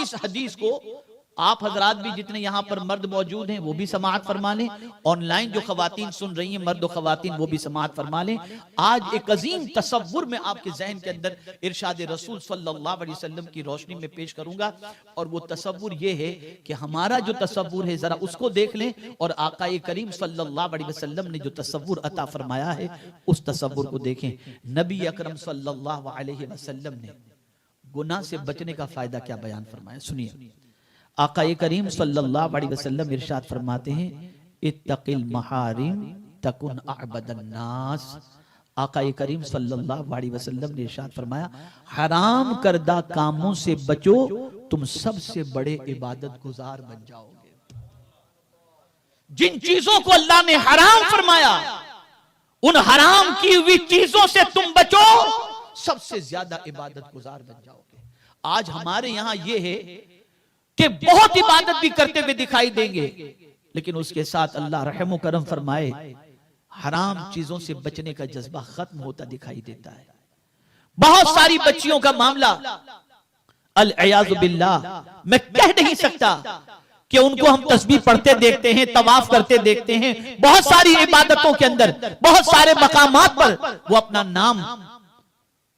इस हदीस को आप हजरात भी जितने यहाँ पर मर्द मौजूद हैं वो भी समाअत फरमा लें, ऑनलाइन जो खवातीन सुन रही हैं मर्द और खवातीन वो भी समाअत फरमा लें। आज एक अजीम तसव्वुर में आपके जहन के अंदर इरशाद रसूल सल्लल्लाहु अलैहि वसल्लम की रोशनी में पेश करूंगा, और वो तसव्वुर ये है कि हमारा जो तसव्वुर है जरा उसको देख लें, और आका करीम सल्लल्लाहु अलैहि वसल्लम ने जो तसव्वुर अता फरमाया है उस तसव्वुर को देखें। नबी अकरम सल्लल्लाहु अलैहि वसल्लम ने गुनाह से बचने का फायदा क्या बयान फरमाया, सुनिए। आका करीम सल्लल्लाहु अलैहि वसल्लम इरशाद फरमाते हैं, इत्तकिल महारिम तकुन अअबदन नास। आका करीम सल्लल्लाहु अलैहि वसल्लम ने इरशाद फरमाया, हराम करदा कामों से बचो, तुम सबसे बड़े इबादत गुजार बन जाओगे। जिन चीजों को अल्लाह ने हराम फरमाया उन हराम की हुई चीजों से तुम बचो, सबसे ज्यादा इबादत गुजार बन जाओगे। आज हमारे यहां यह है कि बहुत इबादत भी करते हुए दिखाई देंगे, लेकिन उसके साथ अल्लाह रहम करम फरमाए हराम चीजों से बचने का जज्बा खत्म होता दिखाई देता है। बहुत सारी बच्चियों का मामला अल-इयाज़ु बिल्लाह, मैं कह नहीं सकता कि उनको हम तस्बीह पढ़ते देखते हैं, तवाफ करते देखते हैं, बहुत सारी इबादतों के अंदर बहुत सारे मकामात पर वो अपना नाम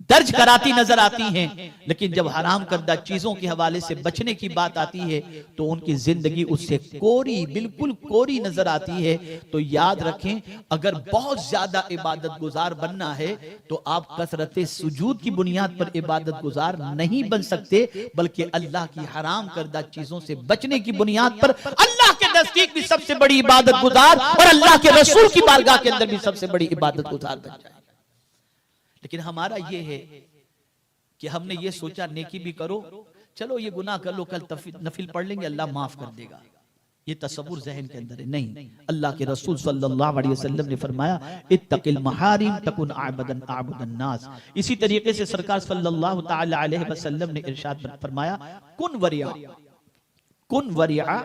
दर्ज कराती नजर आती हैं, लेकिन जब हराम करदा चीजों के हवाले से बचने की बात आती है तो उनकी जिंदगी उससे कोरी, बिल्कुल कोरी नजर आती है। तो याद रखें, अगर बहुत ज्यादा इबादत गुजार बनना है तो आप कसरत सुजूद की बुनियाद पर इबादत गुजार नहीं बन सकते, बल्कि अल्लाह की हराम करदा चीजों से बचने की बुनियाद पर अल्लाह के नजदीक भी सबसे बड़ी इबादत गुजार और अल्लाह के रसूल की बारगाह के अंदर भी सबसे बड़ी इबादत गुजार बन जाए। लेकिन हमारा ये है कि हमने ये सोचा नेकी भी करो, चलो ये गुनाह कर लो, कल नफिल पढ़ लेंगे अल्लाह माफ कर देगा। ये तसव्वुर जहन के अंदर है। नहीं, अल्लाह के रसूल सल्लल्लाहु अलैहि वसल्लम ने फरमाया, इत्तकिल महारिम तकुन अअबदन नास। इसी तरीके से सरकार सल्लल्लाहु तआला अलैहि वसल्लम ने इरशाद फरमाया, कुन वरिया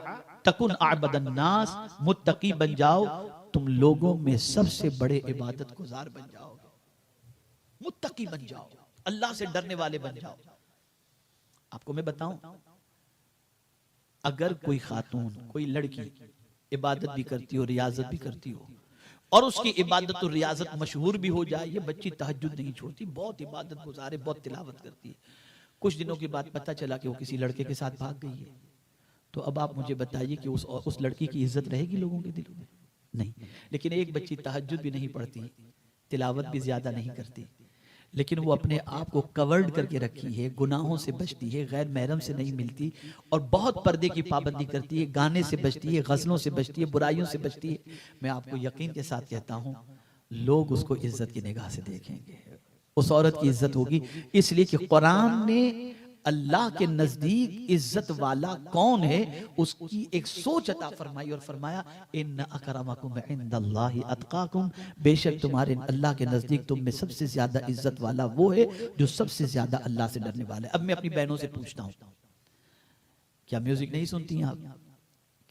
तकुन अअबदन नास। मुत्तकी बन जाओ, तुम लोगों में सबसे बड़े इबादत गुजार बन जाओगे। मुत्तकी बन जाओ, अल्लाह से डरने वाले बन जाओ। आपको मैं बताऊं, अगर कोई खातून, कोई लड़की इबादत भी करती हो, रियाजत भी करती हो, और उसकी इबादत और रियाजत मशहूर भी हो जाए, ये बच्ची तहज्जुद नहीं छोड़ती, बहुत इबादत गुजारे, बहुत तिलावत करती है, कुछ दिनों के बाद पता चला कि वो किसी लड़के के साथ भाग गई है, तो अब आप मुझे बताइए कि उस लड़की की इज्जत रहेगी लोगों के दिलों में? नहीं। लेकिन एक बच्ची तहज्जुद भी नहीं पढ़ती, तिलावत भी ज्यादा नहीं करती, लेकिन वो अपने आप को कवर्ड करके रखी है, गुनाहों से बचती है, गैर महरम से नहीं मिलती, और बहुत पर्दे की पाबंदी करती है, गाने से बचती है, गजलों से बचती है, बुराइयों से बचती है। मैं आपको यकीन के साथ कहता हूँ, लोग उसको इज्जत की निगाह से देखेंगे, उस औरत की इज्जत होगी। इसलिए कि कुरान ने अल्लाह के नजदीक इज्जत वाला कौन है उसकी एक सोच अता फरमाई, और फरमाया, इन्न अकरमकुम इंदल्लाहि अतकाकुम। बेशक तुम्हारे अल्लाह के नजदीक तुम में सबसे ज्यादा इज्जत वाला वो है जो सबसे ज्यादा अल्लाह से डरने वाला है। अब मैं अपनी बहनों से पूछता हूँ, क्या म्यूजिक नहीं सुनती हैं आप?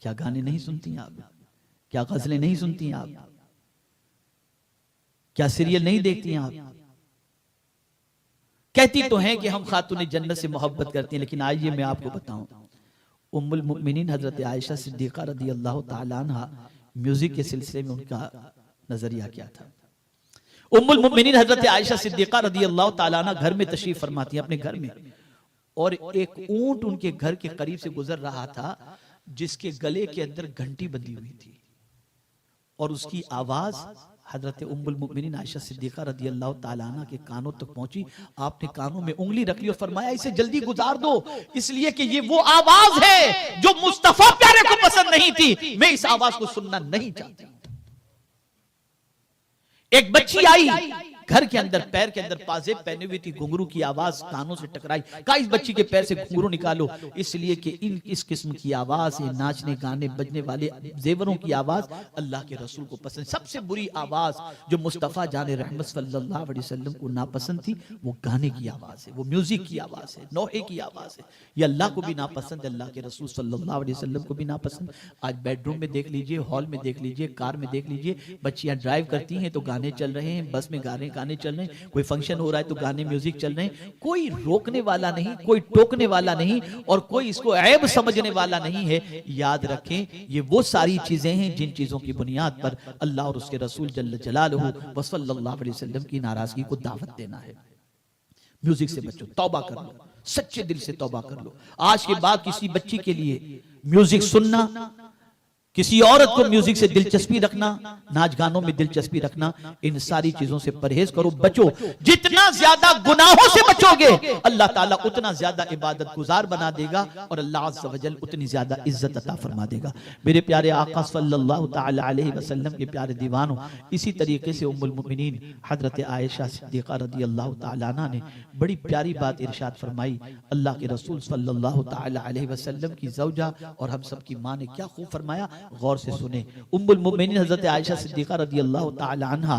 क्या गाने नहीं सुनती हैं आप? क्या गजलें नहीं सुनती हैं आप? क्या सीरियल नहीं देखती हैं आप? कहती तो हैं कि हम खातून जन्नत से मोहब्बत करती हैं, लेकिन आइए मैं आपको बताऊं, उम्मुल मुमिनीन हजरत आयशा सिद्दीका रदी अल्लाह ताला अन्हा, म्यूजिक के सिलसिले में उनका नजरिया क्या था। उम्मुल मुमिनीन हजरत आयशा सिद्दीका रदी अल्लाह ताला अन्हा घर में तशरीफ फरमाती हैं, अपने घर में, और एक ऊंट उनके घर के करीब से गुजर रहा था जिसके गले के अंदर घंटी बंधी हुई थी, और उसकी आवाज हजरत उम्मुल मुमिनीन आयशा सिद्दीका रदी अल्लाह ताला अन्हा के कानों तक पहुंची। आपने कानों में उंगली रख ली और फरमाया, इसे जल्दी गुजार दो, इसलिए कि ये वो आवाज है जो मुस्तफा प्यारे को पसंद नहीं थी, मैं इस आवाज को सुनना नहीं चाहती। एक बच्ची आई घर के अंदर, पैर के अंदर पाजेब पहने हुई थी, घुंघरू की आवाज कानों से टकराई, कहा इस बच्ची के पैर से घुंघरू निकालो, इसलिए कि इस किस्म की आवाज, ये नाचने गाने बजने वाले जेवरों की आवाज अल्लाह के रसूल को पसंद। सबसे बुरी आवाज जो मुस्तफा जाने रहमत सल्लल्लाहु अलैहि वसल्लम को नापसंद थी वो गाने की आवाज है, वो म्यूजिक की आवाज है, नोहे की आवाज है। ये अल्लाह को भी नापसंद, अल्लाह के रसूल सल्लल्लाहु अलैहि वसल्लम को भी नापसंद। आज बेडरूम में देख लीजिए, हॉल में देख लीजिए, कार में देख लीजिए, बच्चियां ड्राइव करती हैं तो गाने चल रहे हैं, बस में गाने गाने चल रहे हैं, कोई फंक्शन हो रहा है तो गाने म्यूजिक चल रहे हैं, कोई रोकने वाला नहीं, कोई टोकने वाला नहीं और कोई इसको ऐब समझने वाला नहीं है। याद रखें ये वो सारी चीजें हैं जिन चीजों की बुनियाद पर अल्लाह और उसके रसूल जल्ल जलालहू व सल्लल्लाहु अलैहि वसल्लम की नाराजगी को दावत देना है। म्यूजिक से बचो, तौबा कर लो, सच्चे दिल से तौबा कर लो। आज के बाद किसी बच्ची के लिए म्यूजिक सुनना, किसी औरत को म्यूजिक से दिलचस्पी रखना, नाच गानों में दिलचस्पी रखना, इन सारी चीजों से परहेज करो, बचो। जितना ज्यादा गुनाहों से बचोगे अल्लाह ताला उतना ज्यादा इबादत गुजार बना देगा और अल्लाह अज़्ज़ व जल उतनी ज्यादा इज्जत अता फरमा देगा। मेरे प्यारे आका सल्लल्लाहु ताला अलैहि वसल्लम के प्यारे दीवानों, इसी तरीके से उम्मुल मोमिनीन हजरत आयशा सिद्दीक़ा रज़ियल्लाहु ताला अन्हा ने बड़ी प्यारी बात इरशाद फरमाई। अल्लाह के रसूल सल्लल्लाहु ताला अलैहि वसल्लम की ज़ौजा और हम सब की माँ ने क्या खूब फरमाया, गौर से सुने। उम्मुल मोमिनीन हजरत आयशा सिद्दीक़ा रज़ियल्लाहु ताला अन्हा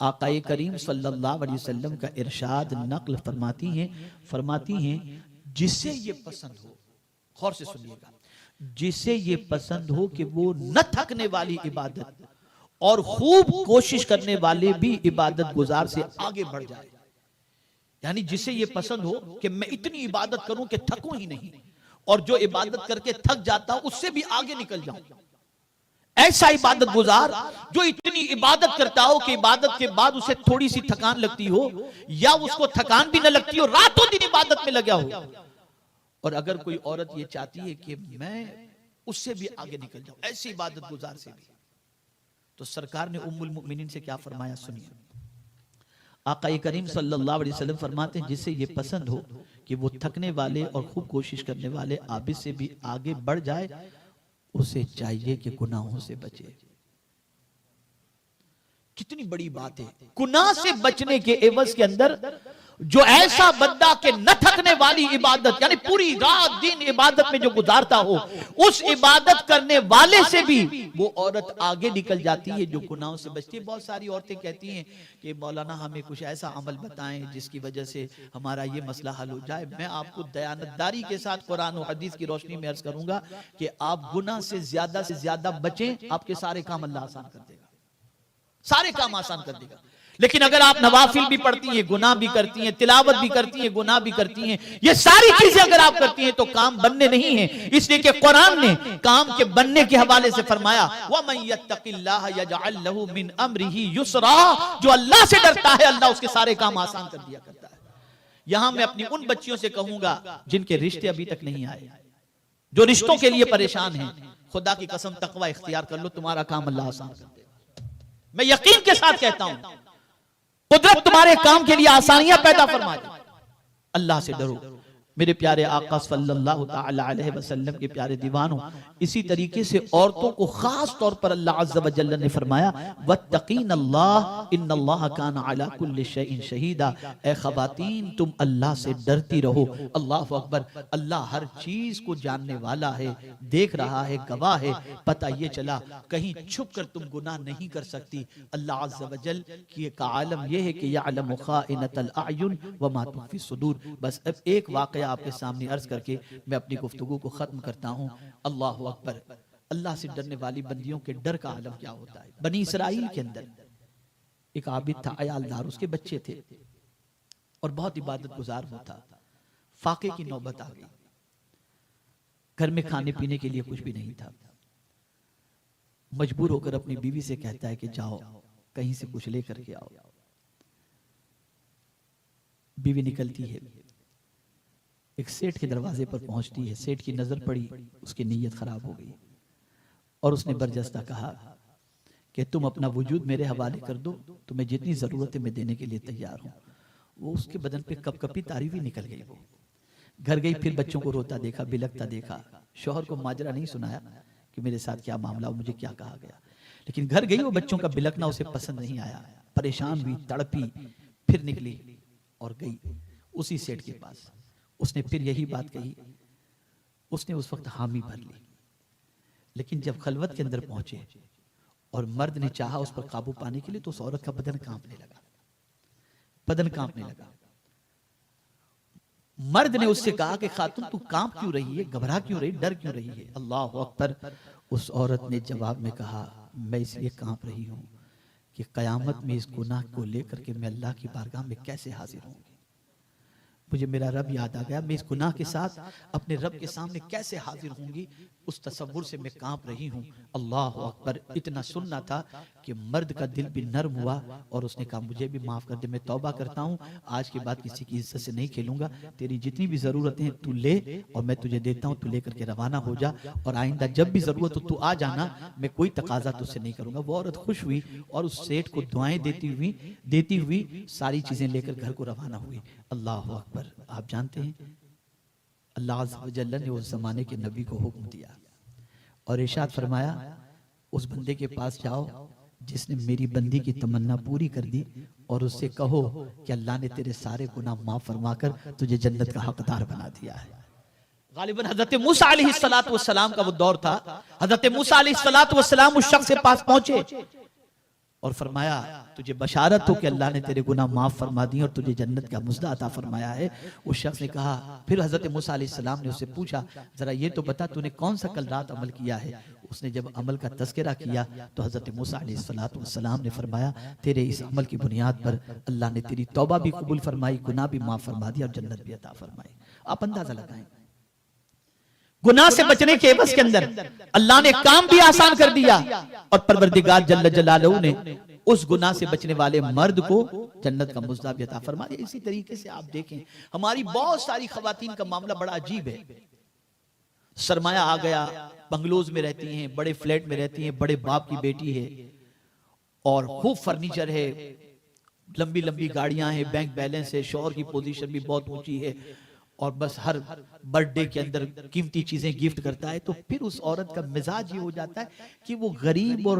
आक़ाए करीम सल्लल्लाहु अलैहि वसल्लम का इरशाद नक़ल फरमाती हैं जिसे ये पसंद हो, गौर से सुनिएगा, जिसे ये पसंद हो कि वो न थकने वाली इबादत और खूब कोशिश करने वाले भी इबादत गुजार से आगे बढ़ जाए, यानी जिसे ये पसंद हो कि मैं इतनी इबादत करूं कि थकूं ही नहीं, और जो इबादत करके थक जाता उससे भी आगे निकल जाऊं, ऐसा इबादत गुजार जो इतनी इबादत करता हो कि इबादत के बाद उसे थोड़ी सी थकान लगती हो या उसको थकान भी न लगती हो, रातों दिन इबादत में लगा हो। और अगर कोई औरत ये चाहती है कि मैं उससे भी आगे निकल जाऊं, ऐसी इबादत गुजार से भी, तो सरकार ने उम्मुल मोमिनीन से क्या फरमाया सुनिए। आका करीम सल्लल्लाहु अलैहि वसल्लम फरमाते हैं जिसे ये पसंद हो कि वो थकने वाले और खूब कोशिश करने वाले आबिद से भी आगे बढ़ जाए, उसे चाहिए कि गुनाहों से बचे। कितनी बड़ी बात है, गुनाह से बचने के एवज के अंदर जो ऐसा बंदा के न थकने वाली इबादत, यानी पूरी रात दिन इबादत में जो गुजारता हो, उस इबादत करने वाले से भी वो औरत आगे निकल जाती है जो गुनाहों से बचती है। बहुत सारी औरतें कहती हैं कि मौलाना हमें कुछ ऐसा अमल बताएं जिसकी वजह से हमारा ये मसला हल हो जाए। मैं आपको दयानतदारी के साथ कुरान और हदीस की रोशनी में अर्ज करूंगा कि आप गुनाह से ज्यादा बचें, आपके सारे काम अल्लाह आसान कर देगा, सारे काम आसान कर देगा। लेकिन अगर आप नवाफिल भी पढ़ती हैं, गुनाह भी करती हैं, तिलावत भी करती हैं, गुनाह भी करती हैं, ये सारी चीजें अगर आप करती हैं तो काम बनने नहीं है। इसलिए कि कुरान ने काम के बनने के हवाले से फरमाया वमन यत्तकिल्लाह यजअल लहू मिन अमरिही युसरा, जो अल्लाह से डरता है अल्लाह उसके सारे काम आसान कर दिया करता है। यहां मैं अपनी उन बच्चियों से कहूंगा जिनके रिश्ते अभी तक नहीं आए, जो रिश्तों के लिए परेशान हैं, खुदा की कसम तकवा इख्तियार कर लो, तुम्हारा काम अल्लाह आसान कर देगा। मैं यकीन के साथ कहता हूं, कुदरत तुम्हारे काम के लिए आसानियां पैदा फरमा दे। अल्लाह से डरो मेरे प्यारे आका सल्लल्लाहु ताला अलैहि वसल्लम के प्यारे दीवानों। इसी तरीके से औरतों को खास तौर पर अल्लाह अज़्ज़ व जल्ल ने फरमाया वत्तकीन अल्लाह इन्नल्लाह काना अला कुल्लि शैइन शहीदा, ए खवातीन तुम अल्लाह से डरती रहो। अल्लाहु अकबर, अल्लाह हर चीज को जानने वाला है, देख रहा है, गवाह है। पता ये चला कहीं छुप कर तुम गुनाह नहीं कर सकती। अल्लाह अज़्ज़ व जल की एक आलम यह है कि यअलमु खाइनतल अयुन व मा तुख्फी सुदूर। बस अब एक वाक़या आपके सामने अर्ज करके मैं अपनी गुफ्तगू को खत्म करता हूं। अल्लाहु अकबर, अल्लाह से डरने वाली बंदियों के डर का आलम क्या होता है। बनी इसराइल के अंदर एक आबिद था, अयालदार, उसके बच्चे थे और बहुत इबादत गुजार होता। फाके की नौबत आ गई, घर में खाने पीने के लिए कुछ भी नहीं था। मजबूर होकर अपनी बीवी से कहता है कि जाओ कहीं से कुछ लेकर के आओ। बीवी निकलती है, एक सेठ के दरवाजे पर पहुंचती है। सेठ की नजर पड़ी, उसकी नीयत खराब हो गई और उसने बरजस्ता कहा कि तुम अपना वजूद मेरे हवाले कर दो, तुम्हें जितनी जरूरत है मैं देने के लिए तैयार हूं। वो उसके बदन पे कपकपी तारीफ ही निकल गई। वो घर गई, फिर बच्चों को रोता देखा, बिलखता देखा। शौहर को माजरा नहीं सुनाया कि मेरे साथ क्या मामला, मुझे क्या कहा गया, लेकिन घर गई, वो बच्चों का बिलखना उसे पसंद नहीं आया। परेशान हुई, तड़पी, फिर निकली और गई उसी सेठ के पास। उसने फिर यही बात कही। उसने उस वक्त हामी भर ली, लेकिन जब खलवत के अंदर पहुंचे और मर्द ने चाहा उस पर काबू पाने के लिए, तो उस औरत का बदन कांपने लगा, बदन कांपने लगा। मर्द ने उससे कहा कि खातून तू कांप क्यों रही है, घबरा क्यों रही, डर क्यों रही है। अल्लाह अकबर। उस औरत ने जवाब में कहा मैं इसलिए कांप रही हूं कि कयामत में इस गुनाह को लेकर के मैं अल्लाह की बारगाह में कैसे हाजिर होंगी। मुझे मेरा रब याद आ गया, मैं इस गुनाह के साथ अपने रब के सामने कैसे हाजिर होंगी, उस तसव्वुर से मैं कांप रही हूँ। अल्लाह अकबर। इतना सुनना था कि मर्द का दिल भी नर्म हुआ और उसने कहा मुझे भी माफ कर दे, मैं तौबा करता हूँ, आज के बाद किसी की इज्जत से नहीं खेलूंगा, तेरी जितनी भी जरूरतें हैं तू ले और मैं तुझे देता हूँ, तू लेकर के रवाना हो जा और आइंदा जब भी जरूरत हो तू आ जाना, मैं कोई तकाजा तुझसे नहीं करूंगा। वो औरत खुश हुई और उस सेठ को दुआएं देती हुई सारी चीजें लेकर घर को रवाना हुई। अल्लाह अकबर। आप जानते हैं अल्लाह अज़्ज़ व जल्ल ने उस जमाने के नबी को हुक्म दिया और इरशाद फरमाया, उस बंदे के पास जाओ जिसने मेरी बंदी की तमन्ना पूरी कर दी और उससे कहो कि अल्लाह ने तेरे सारे गुनाह माफ फरमाकर तुझे जन्नत का हकदार बना दिया है। गालिबन हजरत मूसा अलैहिस्सलातु वस्सलाम का वो दौर था। हजरत मूसा अलैहिस्सलातु वस्सलाम उस शख्स के पास पहुंचे और फरमाया तुझे बशारत हो कि अल्लाह ने तेरे गुनाह माफ फरमा दिए और तुझे जन्नत का मुजदा अता फरमाया है। उस शख्स ने कहा, फिर हजरत मूसा अलैहिस्सलाम ने उससे पूछा, जरा ये तो बता तूने कौन सा कल रात अमल किया है। उसने जब अमल का तज़किरा किया तो हजरत मूसा अलैहिस्सलाम ने फरमाया, तेरे इस अमल की बुनियाद पर अल्लाह ने तेरी तौबा भी कबूल फरमाई, गुनाह भी माफ फरमा दिया और जन्नत भी अता फरमाई। आप अंदाजा लगाएं, गुनाह से बचने के एवज के अंदर अल्लाह ने काम भी आसान कर दिया और परवरदिगार जल्ल जलालहू ने उस गुनाह से बचने वाले मर्द को जन्नत का मुजदा भी अता फरमा दिया। इसी तरीके से आप देखें हमारी बहुत सारी खवातीन का मामला बड़ा अजीब है। सरमाया आ गया, बंगलोज में रहती हैं, बड़े फ्लैट में रहती हैं, बड़े बाप की बेटी है और खूब फर्नीचर है, लंबी लंबी गाड़ियां हैं, बैंक बैलेंस है, शौहर की पोजीशन भी बहुत ऊंची है और बस हर बर्थडे के अंदर कीमती चीजें गिफ्ट करता है। तो फिर उस औरत का मिजाज ये हो जाता है कि वो गरीब और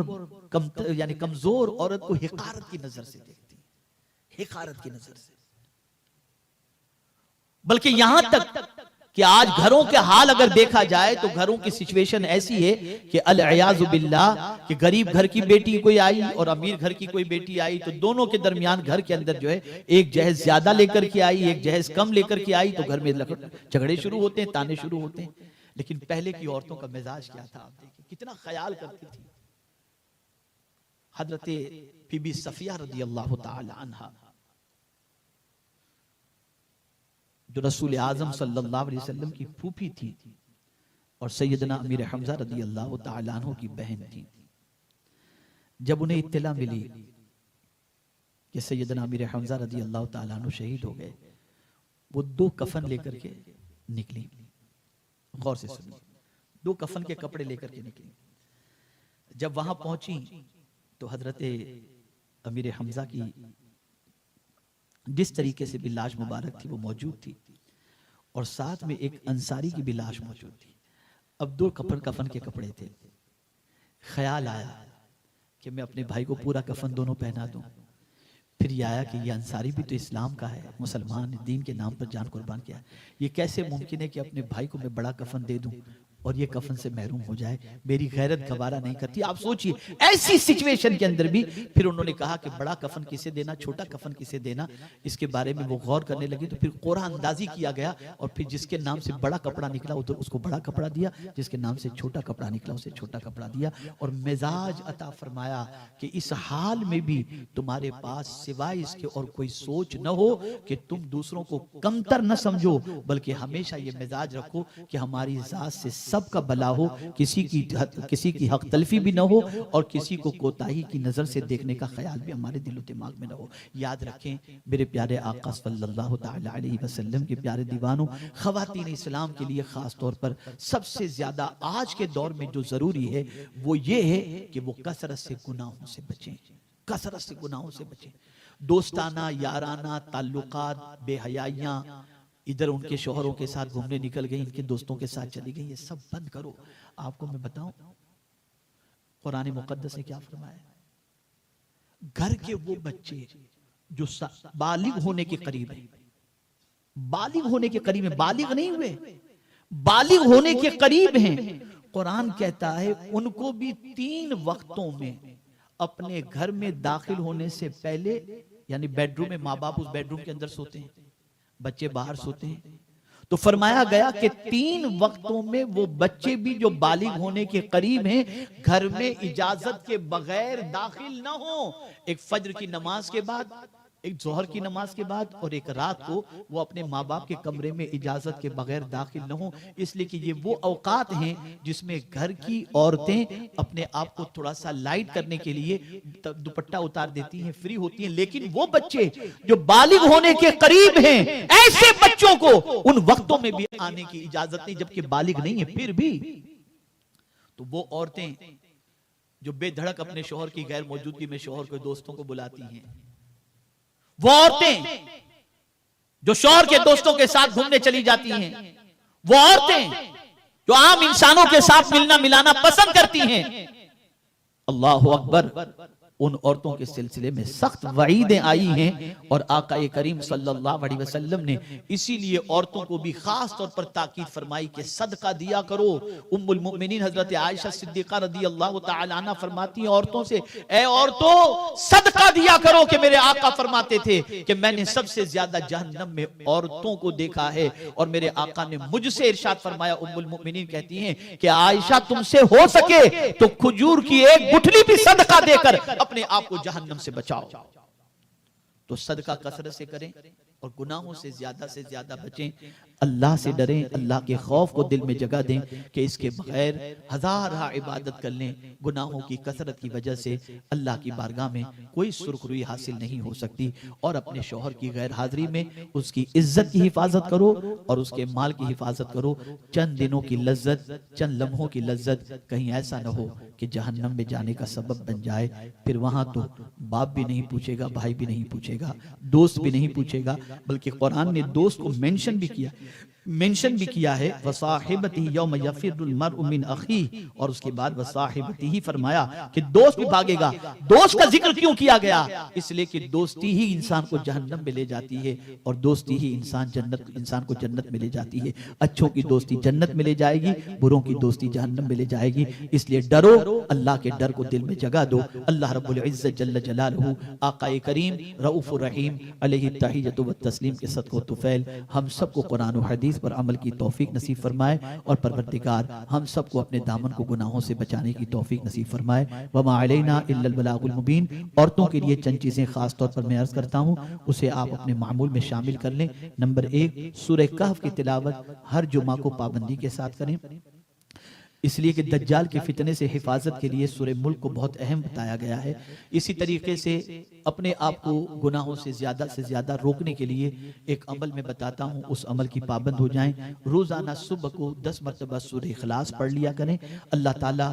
यानी कमजोर औरत को हिकारत की नजर से देखती है, हिकारत की नजर से। बल्कि यहां तक कि आज घरों के हाल अगर देखा जाए तो घरों की सिचुएशन ऐसी है कि अल-इयाज़ु बिल्लाह कि गरीब घर की बेटी कोई आई और अमीर घर की कोई बेटी आई तो दोनों के दरमियान घर के अंदर जो है एक जहेज ज्यादा लेकर के आई, एक जहेज कम लेकर के आई तो घर में झगड़े शुरू होते हैं, ताने शुरू होते हैं। लेकिन पहले की औरतों का मिजाज क्या था, आप देखिए कितना ख्याल करती थी। हजरत बीबी सफिया रज़ियल्लाहु ताला अन्हा जो रसूल आजम सल्लल्लाहु अलैहि वसल्लम की फूफी थी और सैयदना अमीर हमजा रज़ियल्लाहु ताला अन्हु की बहन थी, जब उन्हें इत्तला मिली कि सैयदना अमीर हमजा रज़ियल्लाहु ताला अन्हु शहीद हो गए, वो 2 कफन लेकर के निकली। गौर से सुनिए, 2 कफन के कपड़े लेकर के निकली। जब वहां पहुंची तो हजरत अमीर हमजा की जिस तरीके से भी लाश मुबारक थी वो मौजूद थी और साथ में एक अंसारी की भी लाश मौजूद थी। अब 2 कफन के कपड़े थे। ख्याल आया कि मैं अपने भाई को पूरा कफन दोनों पहना दूं। फिर ये आया कि ये अंसारी भी तो इस्लाम का है, मुसलमान दीन के नाम पर जान कुर्बान किया, ये कैसे मुमकिन है कि अपने भाई को मैं बड़ा कफन दे दूं और ये कफन से महरूम हो जाए, मेरी गैरत गवारा नहीं करती। आप सोचिए ऐसी सिचुएशन के अंदर भी फिर उन्होंने कहा कि बड़ा कफन किसे देना, छोटा कफन किसे देना, इसके बारे में वो गौर करने लगी। तो फिर कोरा अंदाजी किया गया और फिर जिसके नाम से बड़ा कपड़ा निकला उधर उसको बड़ा कपड़ा दिया, जिसके नाम से छोटा कपड़ा निकला उसे छोटा कपड़ा दिया और मिजाज अता फरमाया कि इस हाल में भी तुम्हारे पास सिवाय इसके और कोई सोच न हो कि तुम दूसरों को कमतर न समझो, बल्कि हमेशा ये मिजाज रखो कि हमारी जात से सबका भला हो, किसी की हक तलफी भी ना हो और किसी को कोताही की नजर से देखने का ख्याल भी हमारे दिलो दिमाग में ना हो। याद रखें मेरे प्यारे आका सल्लल्लाहु ताला अलैहि वसल्लम के प्यारे दीवानों, खवातीन इस्लाम के लिए खास तौर पर सबसे ज्यादा आज के दौर में जो जरूरी है वो ये है कि वो कसरत से गुनाहों से बचें, कसरत से गुनाहों से बचें। दोस्ताना याराना ताल्लुकात, बेहयाइयां, इधर उनके शोहरों के साथ घूमने निकल गई, इनके दोस्तों के साथ चली गई, ये सब बंद करो। आपको मैं बताऊं कुरान मुकद्दस ने क्या फरमाया, घर के वो बच्चे जो बालिग होने के करीब है, बालिग होने के करीब है, बालिग नहीं हुए, बालिग होने के करीब हैं, कुरान कहता है उनको भी 3 वक्तों में अपने घर में दाखिल होने से पहले, यानी बेडरूम में माँ बाप उस बेडरूम के अंदर सोते हैं, बच्चे बाहर सोते हैं, तो फरमाया गया कि 3 वक्तों में वो बच्चे भी जो बालिग होने के करीब हैं, घर में इजाजत के बगैर दाखिल ना हो। एक फज्र की नमाज के बाद, एक जोहर की नमाज के बाद, और एक रात को वो अपने माँ बाप के कमरे में इजाजत के बगैर दाखिल न हो। इसलिए कि ये वो औकात हैं जिसमें घर की औरतें अपने आप को थोड़ा सा लाइट करने के लिए दुपट्टा उतार देती हैं, फ्री होती हैं। लेकिन वो बच्चे जो बालिग होने के करीब हैं, ऐसे बच्चों को उन वक्तों में भी आने की इजाजत नहीं, जबकि बालिग नहीं है फिर भी। तो वो औरतें जो बेधड़क अपने शोहर की गैर मौजूदगी में शोहर के दोस्तों को बुलाती हैं, वो औरतें जो शौहर के दोस्तों के साथ घूमने चली जाती हैं, वो औरतें जो आम इंसानों के साथ मिलना मिलाना पसंद करती हैं, अल्लाह अकबर, उन औरतों के सिलसिले में सख्त वईदें आई हैं। और आका करीम सल्लल्लाहु अलैहि वसल्लम ने इसीलिए औरतों को भी खास तौर पर ताकीद फरमाई कि सदका दिया करो। उम्मुल मोमिनीन हजरत आयशा सिद्दीका रदियल्लाहु ताला अन्हा फरमाती हैं औरतों से, ए औरतों सदका दिया करो, कि मेरे आका फरमाते थे कि मैंने सबसे ज्यादा जहन्नम में औरतों को देखा है। और मेरे आका ने मुझसे इरशाद फरमाया, उम्मुल मोमिनीन कहती हैं कि आयशा तुमसे हो सके तो खजूर की एक गुठली भी सदका देकर अपने आप को जहन्नम से बचाओ। तो सदका कसरत से करें और गुनाहों से ज्यादा बचें। अल्लाह से डरें, अल्लाह के खौफ को दिल में जगह दें कि इसके बगैर हजारा इबादत कर लें, गुनाहों की कसरत की वजह से अल्लाह की बारगाह में कोई सुरखरुई हासिल नहीं हो सकती। और अपने शौहर की गैर हाजिरी में उसकी इज्जत की हिफाजत करो और उसके माल की हिफाजत करो। चंद दिनों की लज्जत, चंद लम्हों की लज्जत कहीं ऐसा न हो कि जहन्नम में जाने का सबब बन जाए। फिर वहां तो बाप भी नहीं पूछेगा, भाई भी नहीं पूछेगा, दोस्त भी नहीं पूछेगा, बल्कि कुरान ने दोस्त को मेंशन भी किया है, वसाहिबती यौम यफिरुल मरउ मिन अखी, और उसके बाद वसाहिबती ही फरमाया कि दोस्त भी भागेगा। दोस्त का जिक्र क्यों किया गया? इसलिए कि दोस्ती ही इंसान को जहन्नम में ले जाती है और दोस्ती ही इंसान को जन्नत में ले जाती है। अच्छों की दोस्ती जन्नत में ले जाएगी, बुरों की दोस्ती जहन्नम में ले जाएगी। इसलिए डरो, अल्लाह के डर को दिल में जगह दो। अल्लाह रब्बुल इज्जत जल्ल जलालहू, आका करीम रऊफुर रहीम अलैहि तहियतु व तस्लीम के सदक़ो तुफैल हम सबको कुरान और हदीस पर अमल की तौफीक नसीब फरमाए। और परवरदिगार हम सबको अपने दामन को गुनाहों से बचाने की तौफीक नसीब फरमाए। वमा अलैना इल्लल बलागुल मुबीन। औरतों के लिए चंद चीजें खास तौर पर मैं अर्ज करता हूँ, उसे आप अपने मामूल में शामिल कर लें। नंबर 1, सूरह कहफ की तिलावत हर जुमा को पाबंदी के साथ करें, इसलिए कि दज्जाल के फितने से हिफाजत के लिए सूरह मुल्क को बहुत अहम बताया गया है। इसी तरीके से अपने आप को गुनाहों से ज्यादा रोकने के लिए एक अमल में बताता हूँ, उस अमल की पाबंद हो जाएं। रोजाना सुबह को 10 मरतबा सूरह इखलास पढ़ लिया करें। अल्लाह ताला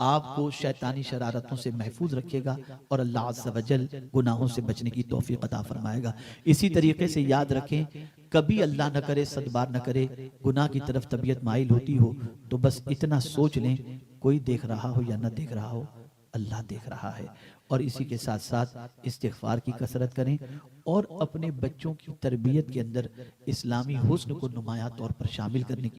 आपको शैतानी शरारतों से महफूज रखेगा और अल्लाह अज़्ज़ व जल गुनाहों से बचने की तौफीक अता फरमाएगा। इसी तरीके से याद रखें, कभी अल्लाह न करे, सदबार न करे, गुनाह की तरफ तबीयत माइल होती हो तो बस इतना सोच लें, कोई देख रहा हो या न देख रहा हो, अल्लाह देख रहा है। और इसी के साथ साथ इस्तिग़फ़ार की कसरत करें और अपने बच्चों की तरबियत के अंदर इस्लामी हुस्न को नुमाया तौर पर शामिल करने की